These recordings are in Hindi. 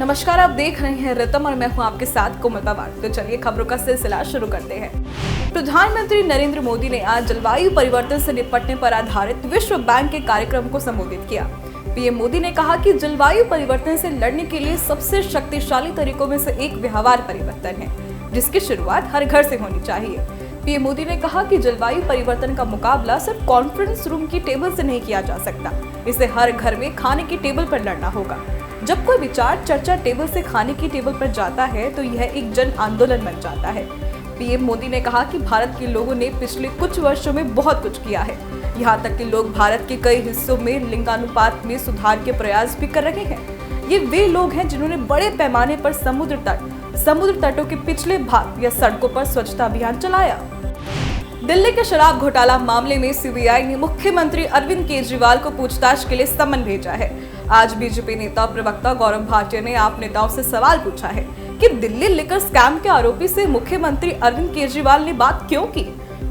नमस्कार, आप देख रहे हैं रितम और मैं हूं आपके साथ कोमल पवार। तो चलिए खबरों का सिलसिला शुरू करते हैं। प्रधानमंत्री नरेंद्र मोदी ने आज जलवायु परिवर्तन से निपटने पर आधारित विश्व बैंक के कार्यक्रम को संबोधित किया। पीएम मोदी ने कहा कि जलवायु परिवर्तन से लड़ने के लिए सबसे शक्तिशाली तरीकों में से एक व्यवहार परिवर्तन है, जिसकी शुरुआत हर घर से होनी चाहिए। पीएम मोदी ने कहा कि जलवायु परिवर्तन का मुकाबला सिर्फ कॉन्फ्रेंस रूम की टेबल से नहीं किया जा सकता, इसे हर घर में खाने की टेबल पर लड़ना होगा। जब कोई विचार चर्चा टेबल से खाने की टेबल पर जाता है तो यह एक जन आंदोलन बन जाता है। पीएम मोदी ने कहा कि भारत के लोगों ने पिछले कुछ वर्षों में बहुत कुछ किया है, यहाँ तक कि लोग भारत के कई हिस्सों में लिंगानुपात में सुधार के प्रयास भी कर रहे हैं। ये वे लोग हैं जिन्होंने बड़े पैमाने पर समुद्र तटों के पिछले भाग या सड़कों पर स्वच्छता अभियान चलाया। दिल्ली के शराब घोटाला मामले में सीबीआई ने मुख्यमंत्री अरविंद केजरीवाल को पूछताछ के लिए समन भेजा है। आज बीजेपी नेता प्रवक्ता गौरव भाटिया ने आप नेताओं से सवाल पूछा है कि दिल्ली लिकर स्कैम के आरोपी से मुख्यमंत्री अरविंद केजरीवाल ने बात क्यों की।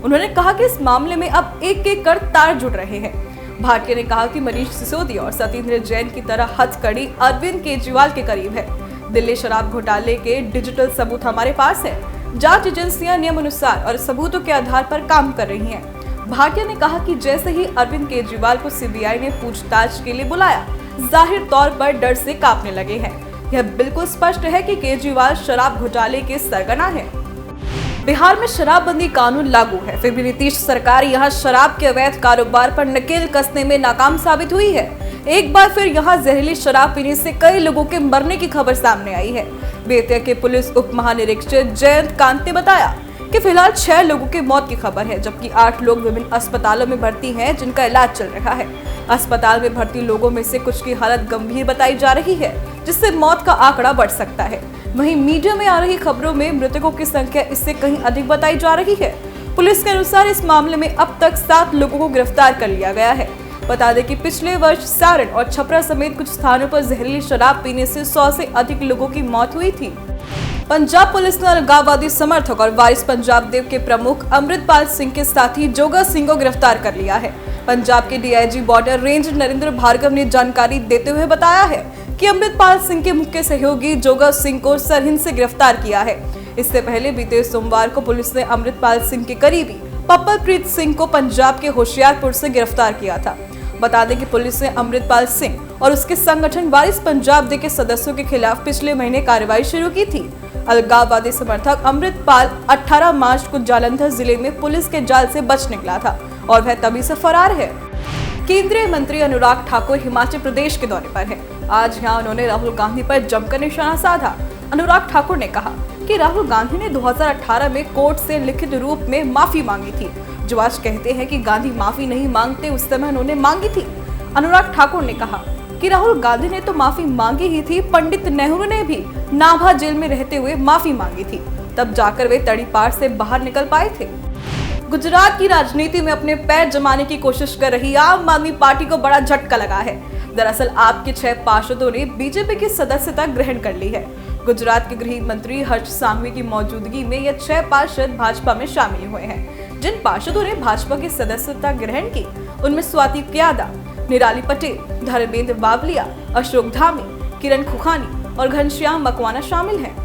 उन्होंने कहा कि इस मामले में अब एक एक कर तार जुड़ रहे हैं। भाटिया ने कहा कि मनीष सिसोदिया और सत्येंद्र जैन की तरह हथकड़ी अरविंद केजरीवाल के करीब है। दिल्ली शराब घोटाले के डिजिटल सबूत हमारे पास है। जांच एजेंसियां नियम अनुसार और सबूतों के आधार पर काम कर रही हैं। भाटिया ने कहा कि जैसे ही अरविंद केजरीवाल को सीबीआई ने पूछताछ के लिए बुलाया, जाहिर तौर पर डर से कांपने लगे हैं। यह बिल्कुल स्पष्ट है कि केजरीवाल शराब घोटाले के सरगना है। बिहार में शराबबंदी कानून लागू है, फिर भी नीतीश सरकार यहां शराब के अवैध कारोबार पर नकेल कसने में नाकाम साबित हुई है। एक बार फिर यहां जहरीली शराब पीने से कई लोगों के मरने की खबर सामने आई है। बेतिया के पुलिस उप महानिरीक्षक जयंत कांत ने बताया कि फिलहाल 6 लोगों की मौत की खबर है, जबकि 8 लोग विभिन्न अस्पतालों में भर्ती हैं, जिनका इलाज चल रहा है। अस्पताल में भर्ती लोगों में से कुछ की हालत गंभीर बताई जा रही है, जिससे मौत का आंकड़ा बढ़ सकता है। वहीं मीडिया में आ रही खबरों में मृतकों की संख्या इससे कहीं अधिक बताई जा रही है। पुलिस के अनुसार इस मामले में अब तक 7 लोगों को गिरफ्तार कर लिया गया है। बता दें कि पिछले वर्ष सारण और छपरा समेत कुछ स्थानों पर जहरीली शराब पीने से 100 से अधिक लोगों की मौत हुई थी। पंजाब पुलिस ने अलगाववादी समर्थक और वारिस पंजाब देव के प्रमुख अमृतपाल सिंह के साथी जोगा सिंह को गिरफ्तार कर लिया है। पंजाब के DIG border range Narendra Bhargava ने जानकारी देते हुए बताया है कि अमृतपाल सिंह के मुख्य सहयोगी जोगा सिंह को सरहिंद से गिरफ्तार किया है। इससे पहले बीते सोमवार को पुलिस ने अमृतपाल सिंह के करीबी पप्पलप्रीत सिंह को पंजाब के होशियारपुर से गिरफ्तार किया था। बता दें कि पुलिस ने अमृतपाल सिंह और उसके संगठन वारिस पंजाब दे के सदस्यों के खिलाफ पिछले महीने कार्रवाई शुरू की थी। अलगाववादी समर्थक अमृतपाल 18 मार्च को जालंधर जिले में पुलिस के जाल से बच निकला था और वह तभी से फरार है। केंद्रीय मंत्री अनुराग ठाकुर हिमाचल प्रदेश के दौरे पर हैं। आज यहां उन्होंने राहुल गांधी पर जमकर निशाना साधा। अनुराग ठाकुर ने कहा कि राहुल गांधी ने 2018 में कोर्ट से लिखित रूप में माफी मांगी थी। जो आज कहते हैं कि गांधी माफी नहीं मांगते, उस समय उन्होंने मांगी थी। अनुराग ठाकुर ने कहा कि राहुल गांधी ने तो माफी मांगी ही थी, पंडित नेहरू ने भी नाभा जेल में रहते हुए माफी मांगी थी, तब जाकर वे तड़ीपार से बाहर निकल पाए थे। गुजरात की राजनीति में अपने पैर जमाने की कोशिश कर रही आम आदमी पार्टी को बड़ा झटका लगा है। दरअसल आप के 6 पार्षदों ने बीजेपी की सदस्यता ग्रहण कर ली है। गुजरात के गृह मंत्री हर्ष सांघवी की मौजूदगी में ये 6 पार्षद भाजपा में शामिल हुए हैं। जिन पार्षदों ने भाजपा की सदस्यता ग्रहण की, उनमें स्वाति क्यादा, निराली पटेल, धर्मेंद्र बावलिया, अशोक धामी, किरण खुखानी और घनश्याम मकवाना शामिल हैं।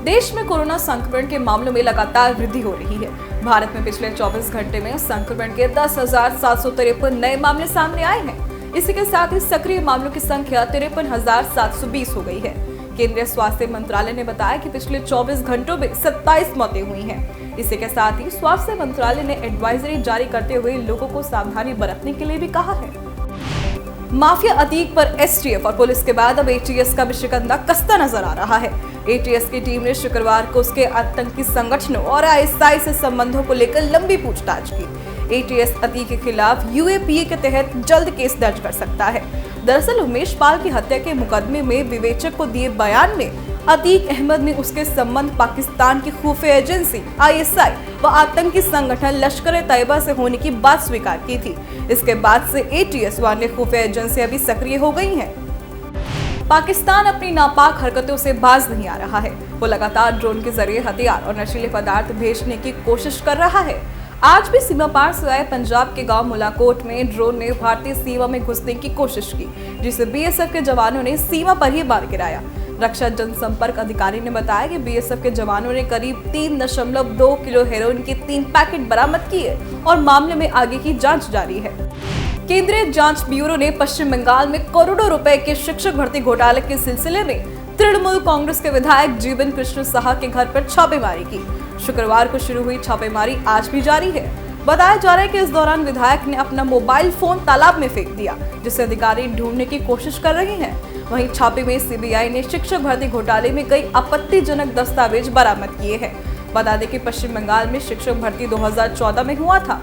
देश में कोरोना संक्रमण के मामलों में लगातार वृद्धि हो रही है। भारत में पिछले 24 घंटे में संक्रमण के 10,753 नए मामले सामने आए हैं। इसी के साथ ही सक्रिय मामलों की संख्या 53,720 हो गई है। केंद्रीय स्वास्थ्य मंत्रालय ने बताया कि पिछले 24 घंटों में 27 मौतें हुई हैं। इसी के साथ ही स्वास्थ्य मंत्रालय ने एडवाइजरी जारी करते हुए लोगों को सावधानी बरतने के लिए भी कहा है। माफिया अतीक पर एसटीएफ और पुलिस के बाद अब एटीएस का भी शिकंजा कसता नजर आ रहा है। एटीएस की टीम ने शुक्रवार को उसके आतंकी संगठनों और आईएसआई से संबंधों को लेकर लंबी पूछताछ की। एटीएस अतीक के खिलाफ यूएपीए के तहत जल्द केस दर्ज कर सकता है। दरअसल उमेश पाल की हत्या के मुकदमे में विवेचक को दिए बयान में अतीक अहमद ने उसके संबंध पाकिस्तान की खुफिया एजेंसी आईएसआई व आतंकी संगठन लश्कर-ए-तैयबा से होने की बात स्वीकार की थी। इसके बाद से एटीएस व अन्य खुफिया एजेंसियां भी सक्रिय हो गई हैं। पाकिस्तान अपनी नापाक हरकतों से बाज नहीं आ रहा है। वो लगातार ड्रोन के जरिए हथियार और नशीले पदार्थ भेजने की कोशिश कर रहा है। आज भी सीमा पार से आए पंजाब के गांव मुलाकोट में ड्रोन ने भारतीय सीमा में घुसने की कोशिश की, जिसे बीएसएफ के जवानों ने सीमा पर ही मार गिराया। रक्षा जनसंपर्क अधिकारी ने बताया कि बीएसएफ के जवानों ने करीब 3.2 किलो हेरोइन के 3 पैकेट बरामद किए और मामले में आगे की जांच जारी है। केंद्रीय जांच ब्यूरो ने पश्चिम बंगाल में करोड़ों रुपए के शिक्षक भर्ती घोटाले के सिलसिले में तृणमूल कांग्रेस के विधायक जीवन कृष्ण साहा के घर पर छापेमारी की। शुक्रवार को शुरू हुई छापेमारी आज भी जारी है। बताया जा रहा है कि इस दौरान विधायक ने अपना मोबाइल फोन तालाब में फेंक दिया, जिसे अधिकारी ढूंढने की कोशिश कर रहे हैं। वहीं छापे में सीबीआई ने शिक्षक भर्ती घोटाले में कई आपत्तिजनक दस्तावेज बरामद किए हैं। बता दें कि पश्चिम बंगाल में शिक्षक भर्ती 2014 में हुआ था।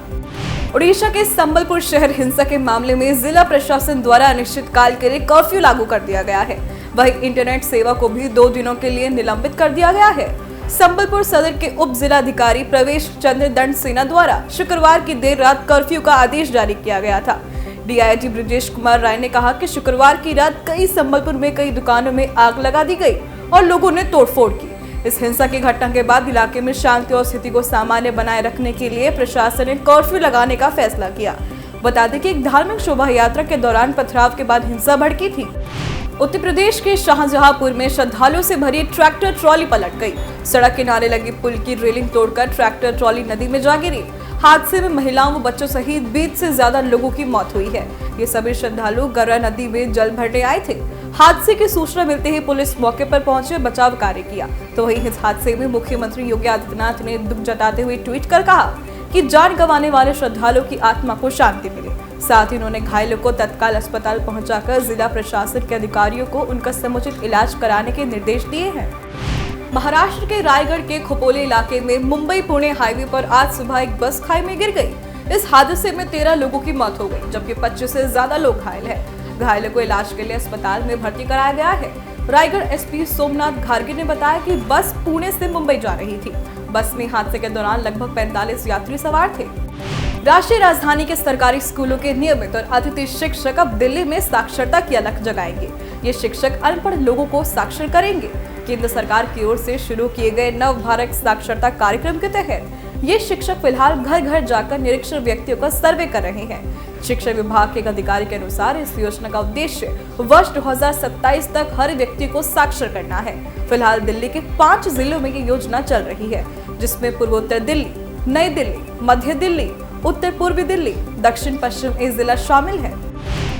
उड़ीसा के संबलपुर शहर हिंसा के मामले में जिला प्रशासन द्वारा अनिश्चितकाल के लिए कर्फ्यू लागू कर दिया गया है। वहीं इंटरनेट सेवा को भी 2 दिनों के लिए निलंबित कर दिया गया है। संबलपुर सदर के उप जिलाधिकारी प्रवेश चंद्र दंड सेना द्वारा शुक्रवार की देर रात कर्फ्यू का आदेश जारी किया गया था। डीआईजी ब्रजेश कुमार राय ने कहा कि शुक्रवार की रात संबलपुर में कई दुकानों में आग लगा दी गई और लोगों ने तोड़फोड़ की। इस हिंसा की घटना के बाद इलाके में शांति और स्थिति को सामान्य बनाए रखने के लिए प्रशासन ने कर्फ्यू लगाने का फैसला किया। बता दें कि एक धार्मिक शोभा यात्रा के दौरान पथराव के बाद हिंसा भड़की थी। उत्तर प्रदेश के शाहजहांपुर में श्रद्धालुओं से भरी ट्रैक्टर ट्रॉली पलट गई। सड़क किनारे लगी पुल की रेलिंग तोड़कर ट्रैक्टर ट्रॉली नदी में जा गिरी। हादसे में महिलाओं व बच्चों सहित 20 से ज्यादा लोगों की मौत हुई है। ये सभी श्रद्धालु गर्रा नदी में जल भरने आए थे। हादसे की सूचना मिलते ही पुलिस मौके पर पहुंचे बचाव कार्य किया। तो वहीं इस हादसे में मुख्यमंत्री योगी आदित्यनाथ ने दुख जताते हुए ट्वीट कर कहा कि जान गंवाने वाले श्रद्धालुओं की आत्मा को शांति मिले। साथ ही उन्होंने घायलों को तत्काल अस्पताल पहुंचाकर जिला प्रशासन के अधिकारियों को उनका समुचित इलाज कराने के निर्देश दिए हैं। महाराष्ट्र के रायगढ़ के खोपोली इलाके में मुंबई पुणे हाईवे पर आज सुबह एक बस खाई में गिर गई। इस हादसे में 13 लोगों की मौत हो गई, जबकि 25 से ज्यादा लोग घायल हैं। घायलों को इलाज के लिए अस्पताल में भर्ती कराया गया है। रायगढ़ एसपी सोमनाथ घारगे ने बताया कि बस पुणे से मुंबई जा रही थी। बस में हादसे के दौरान लगभग 45 यात्री सवार थे। राष्ट्रीय राजधानी के सरकारी स्कूलों के नियमित और अतिथि शिक्षक अब दिल्ली में साक्षरता की अलख जगाएंगे। ये शिक्षक अनपढ़ लोगों को साक्षर करेंगे। केंद्र सरकार की ओर से शुरू किए गए नव भारत साक्षरता कार्यक्रम के तहत ये शिक्षक फिलहाल घर घर जाकर निरक्षर व्यक्तियों का सर्वे कर रहे हैं। शिक्षा विभाग के एक अधिकारी के अनुसार इस योजना का उद्देश्य वर्ष 2027 तक हर व्यक्ति को साक्षर करना है। फिलहाल दिल्ली के 5 जिलों में ये योजना चल रही है, जिसमें पूर्वोत्तर दिल्ली, नई दिल्ली, मध्य दिल्ली, उत्तर पूर्वी दिल्ली, दक्षिण पश्चिम ये जिला शामिल है।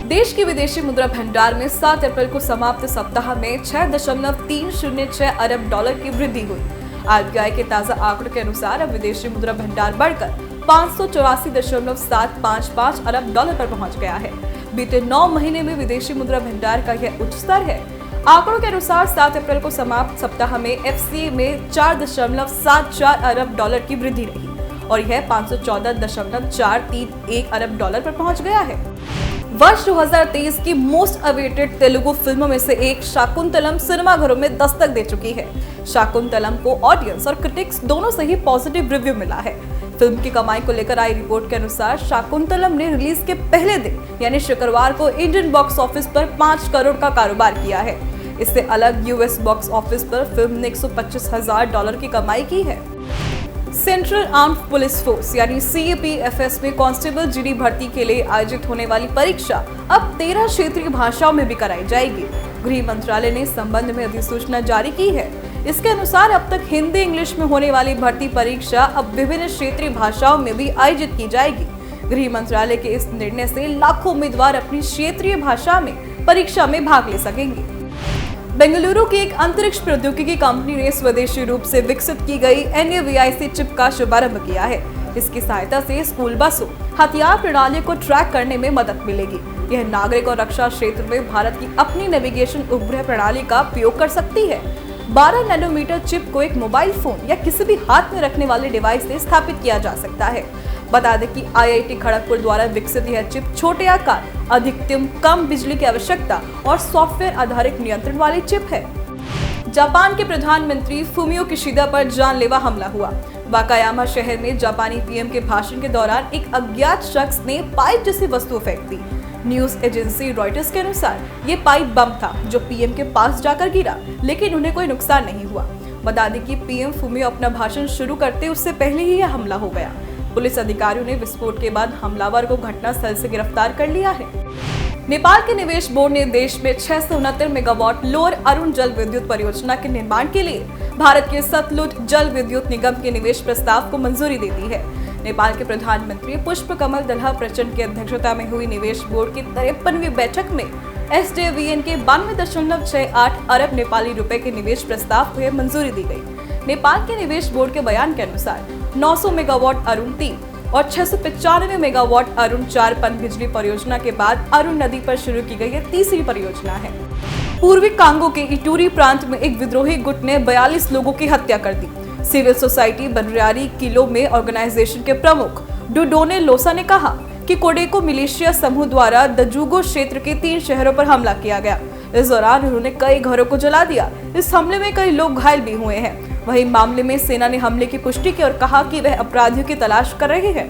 देश के विदेशी मुद्रा भंडार में 7 अप्रैल को समाप्त सप्ताह में 6.306 अरब डॉलर की वृद्धि हुई। आरबीआई के ताजा आंकड़ों के अनुसार अब विदेशी मुद्रा भंडार बढ़कर 584.755 अरब डॉलर पर पहुंच गया है। बीते 9 महीने में विदेशी मुद्रा भंडार का यह उच्च स्तर है। आंकड़ों के अनुसार 7 अप्रैल को समाप्त सप्ताह में एफसीए में 4.74 अरब डॉलर की वृद्धि रही और यह 514.431 अरब डॉलर पर पहुंच गया है। वर्ष 2023 की मोस्ट अवेटेड तेलुगु फिल्मों में से एक शाकुंतलम सिनेमाघरों में दस्तक दे चुकी है। शाकुंतलम को ऑडियंस और क्रिटिक्स दोनों से ही पॉजिटिव रिव्यू मिला है। फिल्म की कमाई को लेकर आई रिपोर्ट के अनुसार शाकुंतलम ने रिलीज के पहले दिन यानी शुक्रवार को इंडियन बॉक्स ऑफिस पर 5 करोड़ का कारोबार किया है। इससे अलग यूएस बॉक्स ऑफिस पर फिल्म ने $125,000 की कमाई की है। सेंट्रल आर्म्ड पुलिस फोर्स यानी सीएपीएफएस में कांस्टेबल जीडी भर्ती के लिए आयोजित होने वाली परीक्षा अब 13 क्षेत्रीय भाषाओं में भी कराई जाएगी। गृह मंत्रालय ने इस संबंध में अधिसूचना जारी की है। इसके अनुसार अब तक हिंदी इंग्लिश में होने वाली भर्ती परीक्षा अब विभिन्न क्षेत्रीय भाषाओं में भी आयोजित की जाएगी। गृह मंत्रालय के इस निर्णय से लाखों उम्मीदवार अपनी क्षेत्रीय भाषा में परीक्षा में भाग ले सकेंगे। बेंगलुरु की एक अंतरिक्ष प्रौद्योगिकी कंपनी ने स्वदेशी रूप से विकसित की गई NAVIC चिप का शुभारंभ किया है। इसकी सहायता से स्कूल बसों, हथियार प्रणाली को ट्रैक करने में मदद मिलेगी। यह नागरिक और रक्षा क्षेत्र में भारत की अपनी नेविगेशन उपग्रह प्रणाली का उपयोग कर सकती है। 12 नैनोमीटर चिप को एक मोबाइल फोन या किसी भी हाथ में रखने वाले डिवाइस से स्थापित किया जा सकता है। बता दें कि IIT खड़गपुर द्वारा विकसित यह चिप छोटे आकार, अधिकतम कम बिजली की आवश्यकता और सॉफ्टवेयर आधारित नियंत्रण वाली चिप है। जापान के प्रधानमंत्री फुमियो किशिदा पर जानलेवा हमला हुआ। वाकायामा शहर में जापानी पीएम के भाषण के दौरान एक अज्ञात शख्स ने पाइप जैसी वस्तु फेंक दी। न्यूज एजेंसी रॉयटर्स के अनुसार ये पाइप बम था जो पीएम के पास जाकर गिरा, लेकिन उन्हें कोई नुकसान नहीं हुआ। बता दें कि पीएम फुमियो अपना भाषण शुरू करते उससे पहले ही यह हमला हो गया। पुलिस अधिकारियों ने विस्फोट के बाद हमलावर को घटनास्थल से गिरफ्तार कर लिया है। नेपाल के निवेश बोर्ड ने देश में 669 मेगावाट लोअर अरुण जल विद्युत परियोजना के निर्माण के लिए भारत के सतलुज जल विद्युत निगम के निवेश प्रस्ताव को मंजूरी दे दी है। नेपाल के प्रधानमंत्री पुष्प कमल दहला प्रचंड की अध्यक्षता में हुई निवेश बोर्ड की 53वीं बैठक में SJVN के 92.68 अरब नेपाली रुपए के निवेश प्रस्ताव को मंजूरी दी गई। नेपाल के निवेश बोर्ड के बयान के अनुसार 900 मेगावाट अरुण 3 और 695 मेगावाट अरुण 4 पनबिजली परियोजना के बाद अरुण नदी पर शुरू की गई यह तीसरी परियोजना है। पूर्वी कांगो के इटूरी प्रांत में एक विद्रोही गुट ने 42 लोगों की हत्या कर दी। सिविल सोसाइटी बनरियारी किलो में ऑर्गेनाइजेशन के प्रमुख डुडोने लोसा ने कहा कि कोडेको मिलिशिया समूह द्वारा दजुगो क्षेत्र के 3 शहरों पर हमला किया गया। इस दौरान उन्होंने कई घरों को जला दिया। इस हमले में कई लोग घायल भी हुए हैं। वहीं मामले में सेना ने हमले की पुष्टि की और कहा कि वह अपराधियों की तलाश कर रही है।